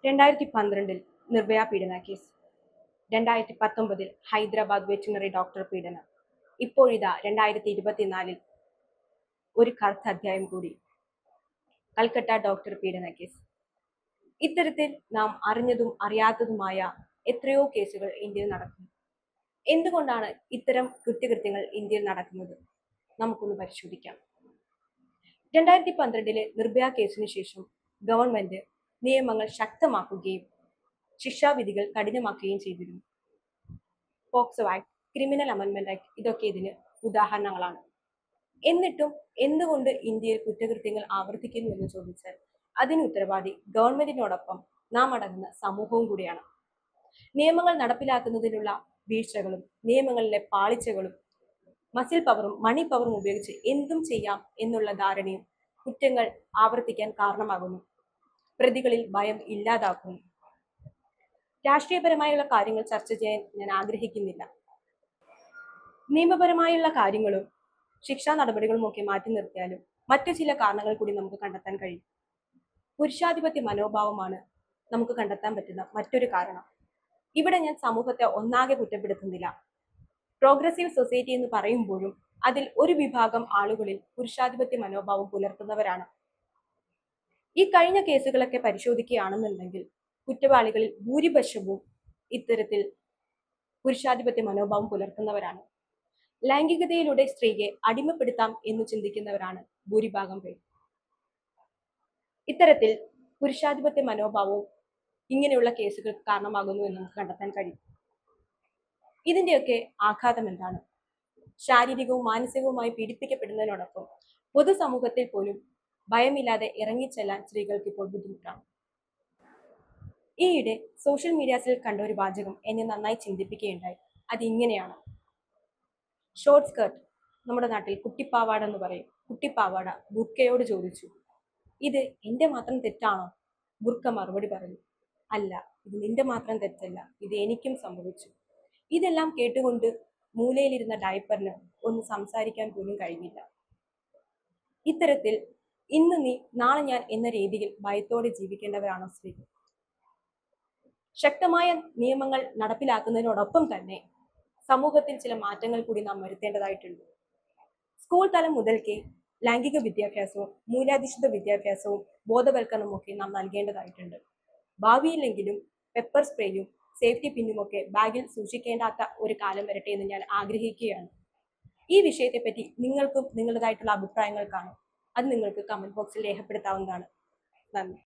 2012 നിർഭയ പീഡന case, 2019 Hyderabad veterinary doctor പീഡനം, ഇപ്പോഴിതാ 2024 ഒരു കറുത്ത അധ്യായം കൂടി, കൽക്കട്ട ഡോക്ടർ പീഡന കേസ്. ഇത്തരത്തിൽ നാം അറിഞ്ഞതും അറിയാത്തതുമായ എത്രയോ കേസുകൾ ഇന്ത്യയിൽ നടക്കുന്നു. എന്തുകൊണ്ടാണ് ഇത്തരം കുറ്റകൃത്യങ്ങൾ ഇന്ത്യയിൽ നടക്കുന്നത്? നമുക്കൊന്ന് പരിശോധിക്കാം. 2012 നിർഭയ കേസിന് ശേഷം ഗവൺമെന്റ് നിയമങ്ങൾ ശക്തമാക്കുകയും ശിക്ഷാവിധികൾ കഠിനമാക്കുകയും ചെയ്തിരുന്നു. പോക്സോ ആക്ട്, ക്രിമിനൽ അമെൻമെന്റ് ആക്ട്, ഇതൊക്കെ ഇതിന് ഉദാഹരണങ്ങളാണ്. എന്നിട്ടും എന്തുകൊണ്ട് ഇന്ത്യയിൽ കുറ്റകൃത്യങ്ങൾ ആവർത്തിക്കുന്നു എന്ന് ചോദിച്ചാൽ അതിന് ഉത്തരവാദി ഗവൺമെന്റിനോടൊപ്പം നാം അടങ്ങുന്ന സമൂഹവും കൂടിയാണ്. നിയമങ്ങൾ നടപ്പിലാക്കുന്നതിനുള്ള വീഴ്ചകളും നിയമങ്ങളിലെ പാളിച്ചകളും മസിൽ പവറും മണി പവറും ഉപയോഗിച്ച് എന്തും ചെയ്യാം എന്നുള്ള ധാരണയും കുറ്റങ്ങൾ ആവർത്തിക്കാൻ കാരണമാകുന്നു. പ്രതികളിൽ ഭയം ഇല്ലാതാക്കുന്നു. രാഷ്ട്രീയപരമായുള്ള കാര്യങ്ങൾ ചർച്ച ചെയ്യാൻ ഞാൻ ആഗ്രഹിക്കുന്നില്ല. നിയമപരമായുള്ള കാര്യങ്ങളും ശിക്ഷാ നടപടികളും ഒക്കെ മാറ്റി നിർത്തിയാലും മറ്റു ചില കാരണങ്ങൾ കൂടി നമുക്ക് കണ്ടെത്താൻ കഴിയും. പുരുഷാധിപത്യ മനോഭാവമാണ് നമുക്ക് കണ്ടെത്താൻ പറ്റുന്ന മറ്റൊരു കാരണം. ഇവിടെ ഞാൻ സമൂഹത്തെ ഒന്നാകെ കുറ്റപ്പെടുത്തുന്നില്ല. പ്രോഗ്രസീവ് സൊസൈറ്റി എന്ന് പറയുമ്പോഴും അതിൽ ഒരു വിഭാഗം ആളുകളിൽ പുരുഷാധിപത്യ മനോഭാവം പുലർത്തുന്നവരാണ്. ഈ കഴിഞ്ഞ കേസുകളൊക്കെ പരിശോധിക്കുകയാണെന്നുണ്ടെങ്കിൽ കുറ്റവാളികളിൽ ഭൂരിപക്ഷവും ഇത്തരത്തിൽ പുരുഷാധിപത്യ മനോഭാവം പുലർത്തുന്നവരാണ്. ലൈംഗികതയിലൂടെ സ്ത്രീയെ അടിമപ്പെടുത്താം എന്ന് ചിന്തിക്കുന്നവരാണ് ഭൂരിഭാഗം പേർ. ഇത്തരത്തിൽ പുരുഷാധിപത്യ മനോഭാവവും ഇങ്ങനെയുള്ള കേസുകൾക്ക് കാരണമാകുന്നു എന്ന് നമുക്ക് കണ്ടെത്താൻ കഴിയും. ഇതിന്റെയൊക്കെ ആഘാതം എന്താണ്? ശാരീരികവും മാനസികവുമായി പീഡിപ്പിക്കപ്പെടുന്നതിനോടൊപ്പം പൊതുസമൂഹത്തിൽ പോലും ഭയമില്ലാതെ ഇറങ്ങിച്ചെല്ലാൻ സ്ത്രീകൾക്ക് ഇപ്പോൾ ബുദ്ധിമുട്ടാണ്. ഈയിടെ സോഷ്യൽ മീഡിയാസിൽ കണ്ട ഒരു വാചകം എന്നെ നന്നായി ചിന്തിപ്പിക്കുകയുണ്ടായി. അതിങ്ങനെയാണ്: ഷോർട്ട് സ്കേർട്ട്, നമ്മുടെ നാട്ടിൽ കുട്ടിപ്പാവാട എന്ന് പറയും. കുട്ടിപ്പാവാട ബുർക്കയോട് ചോദിച്ചു, ഇത് എന്റെ മാത്രം തെറ്റാണോ? ബുർക്ക മറുപടി പറഞ്ഞു, അല്ല, ഇത് നിന്റെ മാത്രം തെറ്റല്ല, ഇത് എനിക്കും സംഭവിച്ചു. ഇതെല്ലാം കേട്ടുകൊണ്ട് മൂലയിലിരുന്ന ഡയപ്പറിന് ഒന്ന് സംസാരിക്കാൻ പോലും കഴിഞ്ഞില്ല. ഇത്തരത്തിൽ ഇന്ന് നീ നാളെ ഞാൻ എന്ന രീതിയിൽ ഭയത്തോടെ ജീവിക്കേണ്ടവരാണോ സ്ത്രീകൾ? ശക്തമായ നിയമങ്ങൾ നടപ്പിലാക്കുന്നതിനോടൊപ്പം തന്നെ സമൂഹത്തിൽ ചില മാറ്റങ്ങൾ കൂടി നാം വരുത്തേണ്ടതായിട്ടുണ്ട്. സ്കൂൾ തലം മുതൽക്കേ ലൈംഗിക വിദ്യാഭ്യാസവും മൂല്യാധിഷ്ഠിത വിദ്യാഭ്യാസവും ബോധവൽക്കരണവും ഒക്കെ നാം നൽകേണ്ടതായിട്ടുണ്ട്. ഭാവിയിലെങ്കിലും പെപ്പർ സ്പ്രേയും സേഫ്റ്റി പിന്നുമൊക്കെ ബാഗിൽ സൂക്ഷിക്കേണ്ടാത്ത ഒരു കാലം വരട്ടെ എന്ന് ഞാൻ ആഗ്രഹിക്കുകയാണ്. ഈ വിഷയത്തെപ്പറ്റി നിങ്ങൾക്കും നിങ്ങളുടേതായിട്ടുള്ള അഭിപ്രായങ്ങൾ കാണും. അത് നിങ്ങൾക്ക് കമന്റ് ബോക്സിൽ രേഖപ്പെടുത്താവുന്നതാണ്. നന്ദി.